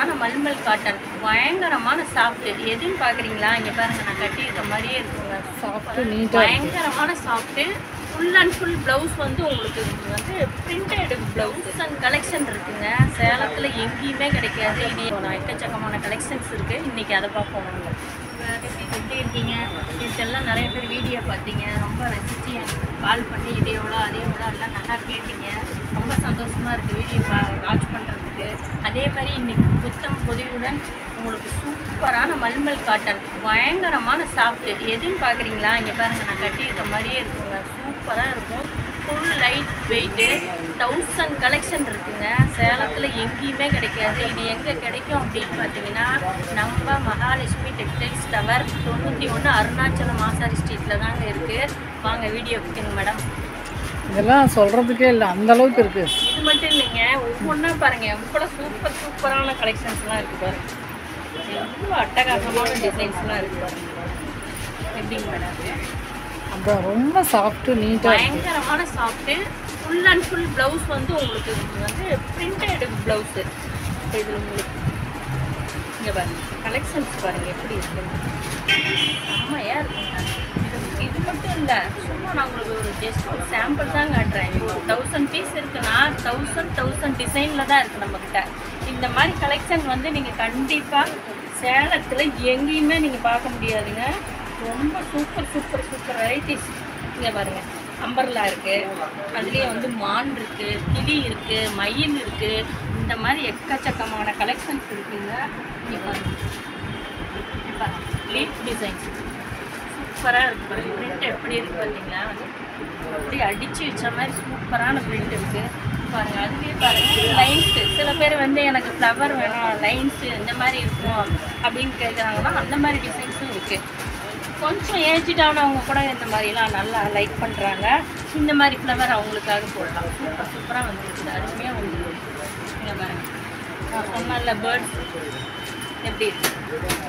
சூப்பரான மல்மல் காட்டன் பயங்கரமான சாஃப்ட். எதுன்னு பார்க்குறீங்களா? இங்கே பாருங்கள், நான் கட்டியிருக்க மாதிரியே இருக்குங்க. சாஃப்ட்டு நீட்டாக பயங்கரமான soft. Full and full blouse வந்து உங்களுக்கு வந்து பிரிண்டட் ப்ளவுஸ் அண்ட் கலெக்ஷன் இருக்குங்க. சேலத்தில் எங்கேயுமே கிடைக்காது. இது எக்கச்சக்கமான கலெக்ஷன்ஸ் இருக்குது. இன்றைக்கி அதை பார்ப்போம். எப்படி இருக்கீங்க? இதெல்லாம் நிறைய பேர் வீடியோ பார்த்தீங்க, ரொம்ப ரசித்து எனக்கு கால் பண்ணி இது எவ்வளோ அது எவ்வளோ எல்லாம் நல்லா கேட்டீங்க. ரொம்ப சந்தோஷமாக இருக்குது வீடியோ வாட்ச் பண்ணுறதுக்கு. அதே மாதிரி இன்றைக்கி புத்தம் பொதிவுடன் உங்களுக்கு சூப்பரான மல்மல் காட்டன் பயங்கரமான சாஃப்ட். எதுன்னு பார்க்குறீங்களா? இங்கே பாருங்கள், நான் கட்டியிருக்க மாதிரியே இருக்குங்க. சூப்பராக இருக்கும். Full light weight. 1000 கலெக்ஷன் இருக்குங்க. சேலத்தில் எங்கேயுமே கிடைக்காது. இது எங்கே கிடைக்கும் அப்படின்னு பார்த்தீங்கன்னா, நம்ம மகாலட்சுமி டெக்ஸ்டைல்ஸ் டவர் 91 அருணாச்சலம் ஆசாரி ஸ்ட்ரீட்டில் தாங்க இருக்குது. வாங்க வீடியோ கொடுங்க மேடம். இதெல்லாம் சொல்கிறதுக்கே இல்லை, அந்த அளவுக்கு இருக்குது. இது மட்டும் இல்லைங்க, ஒவ்வொன்றா பாருங்கள், எவ்வளோ சூப்பரான கலெக்ஷன்ஸ்லாம் இருக்குது பாருங்கள். எவ்வளோ அட்டகாசமான டிசைன்ஸ்லாம் இருக்குது பாருங்கள். எப்படிங்க மேடம்? அதான் ரொம்ப சாஃப்ட்டு நீட்டாக பயங்கரமான soft. Full and full blouse வந்து உங்களுக்கு வந்து பிரிண்டட் ப்ளவுஸு. இதில் உங்களுக்கு இங்கே பாருங்கள், கலெக்ஷன்ஸ் பாருங்கள் எப்படி இருக்குன்னு. செம்மையாக இருக்குங்க. இது மட்டும் இல்லை, சும்மா நான் உங்களுக்கு ஒரு ஜஸ்ட் ஒரு சாம்பிள் தான் காட்டுறேன். ஒரு 1000 பீஸ் இருக்குன்னா 1000 டிசைனில் தான் இருக்குது நம்மக்கிட்ட. இந்த மாதிரி கலெக்ஷன் வந்து நீங்கள் கண்டிப்பாக சேலத்தில் எங்கேயுமே நீங்கள் பார்க்க முடியாதுங்க. ரொம்ப சூப்பர் வெரைட்டிஸ். இங்கே பாருங்கள், அம்பர்லா இருக்குது, அதுலேயே வந்து மான் இருக்குது, கிளி இருக்குது, மயில் இருக்குது. இந்த மாதிரி எக்கச்சக்கமான கலெக்ஷன்ஸ் இருக்குங்க. இங்கே பாருங்கள், லீஃப் டிசைன்ஸ் சூப்பராக இருக்குது பாருங்கள். பிரிண்ட் எப்படி இருக்குது பார்த்தீங்களா? வந்து அப்படியே அடித்து வச்ச மாதிரி சூப்பரான பிரிண்ட் இருக்குது பாருங்கள். அதுலேயே பாருங்கள் லைன்ஸு. சில பேர் வந்து எனக்கு ஃப்ளவர் வேணும், லைன்ஸு இந்த மாதிரி இருக்கும் அப்படின்னு கேட்குறாங்கன்னா அந்த மாதிரி டிசைன்ஸும் இருக்குது. கொஞ்சம் ஏஜ்டானவங்க கூட இந்த மாதிரிலாம் நல்லா லைக் பண்ணுறாங்க. இந்த மாதிரி ஃப்ளவர் அவங்களுக்காக போடலாம். சூப்பராக வந்துருக்குது, அருமையாக வந்துருக்கு. இங்கே பாருங்கள், நான் சொன்னேன்ல பேர்ட்ஸ் எப்படி இருக்குது.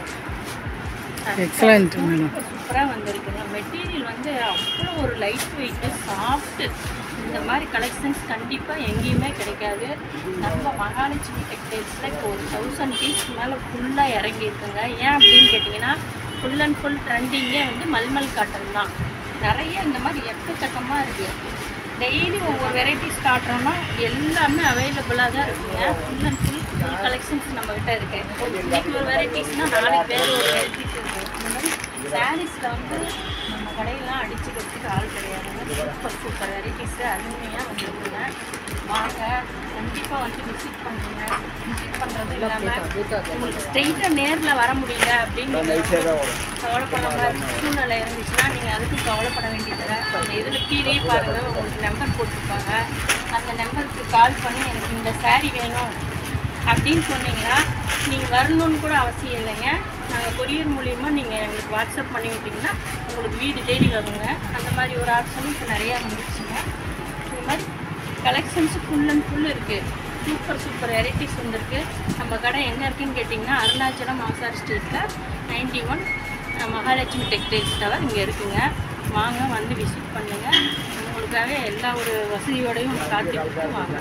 Excellent madam. சூப்பராக வந்திருக்குங்க. மெட்டீரியல் வந்து அவ்வளோ ஒரு லைட் வெயிட்டு சாஃப்ட்டு. இந்த மாதிரி கலெக்ஷன்ஸ் கண்டிப்பாக எங்கேயுமே கிடைக்காது. நம்ம மகாலட்சுமி டெக்ஸ்டைல்ஸில் இப்போ ஒரு 1000 பீஸ் மேலே ஃபுல்லாக இறங்கியிருக்குங்க. ஏன் அப்படின்னு கேட்டிங்கன்னா, ஃபுல் அண்ட் ஃபுல் ட்ரெண்டிங்கே வந்து மல்மல் காட்டன் தான். நிறைய இந்த மாதிரி எக்கச்சக்கமாக இருக்குது. டெய்லி ஒவ்வொரு வெரைட்டிஸ் காட்டுறோன்னா எல்லாமே அவைலபிளாக தான் இருக்குங்க. ஃபுல் அண்ட் ஃபுல் கலெக்ஷன்ஸ் நம்மக்கிட்ட இருக்குது. இன்றைக்கி ஒரு வெரைட்டிஸ்னால் நாளைக்கு வேறு ஒரு வெரைட்டிஸ் இருக்குது. இந்த மாதிரி சாரீஸில் வந்து நம்ம கடையெல்லாம் அடிச்சுக்கிறதுக்கு ஆள் கிடையாதுங்க. சூப்பர் வெரைட்டிஸு அருமையாக வந்துருக்குங்க. வாங்க, கண்டிப்பாக வந்து விசிட் பண்ணுங்க. விசிட் பண்ணுறது இல்லாமல் உங்களுக்கு ஸ்ட்ரெயிட்டாக நேரில் வர முடியல அப்படின்னு கவலைப்படாம சூழ்நிலை இருந்துச்சுன்னா நீங்கள் அதுக்கும் கவலைப்பட வேண்டியதில்லை. அந்த இதில் கீழே பாருங்கள், உங்களுக்கு நம்பர் போட்டிருப்பாங்க. அந்த நம்பருக்கு கால் பண்ணி எனக்கு இந்த சாரீ வேணும் அப்படின்னு சொன்னீங்கன்னா நீங்கள் வரணுன்னு கூட அவசியம் இல்லைங்க. நாங்கள் கொரியர் மூலிமா நீங்கள் எங்களுக்கு வாட்ஸ்அப் பண்ணி விட்டிங்கன்னா உங்களுக்கு வீடு தேடி வருங்க. அந்த மாதிரி ஒரு ஆப்ஷனும் இப்போ நிறையா வந்துருச்சுங்க. இந்த மாதிரி கலெக்ஷன்ஸு ஃபுல் அண்ட் ஃபுல் இருக்குது. சூப்பர் வெரைட்டிஸ் வந்துருக்கு. நம்ம கடை எங்கே இருக்குதுன்னு கேட்டிங்கன்னா, அருணாச்சலம் ஆசாரி ஸ்ட்ரீட்டில் 91 மகாலட்சுமி டெக்ஸ்டைல்ஸ் டவர் இங்கே இருக்குங்க. வாங்க, வந்து விசிட் பண்ணுங்கள். உங்களுக்காக எல்லா ஒரு வசதியோடையும் காத்துக்கிட்டு வாங்க.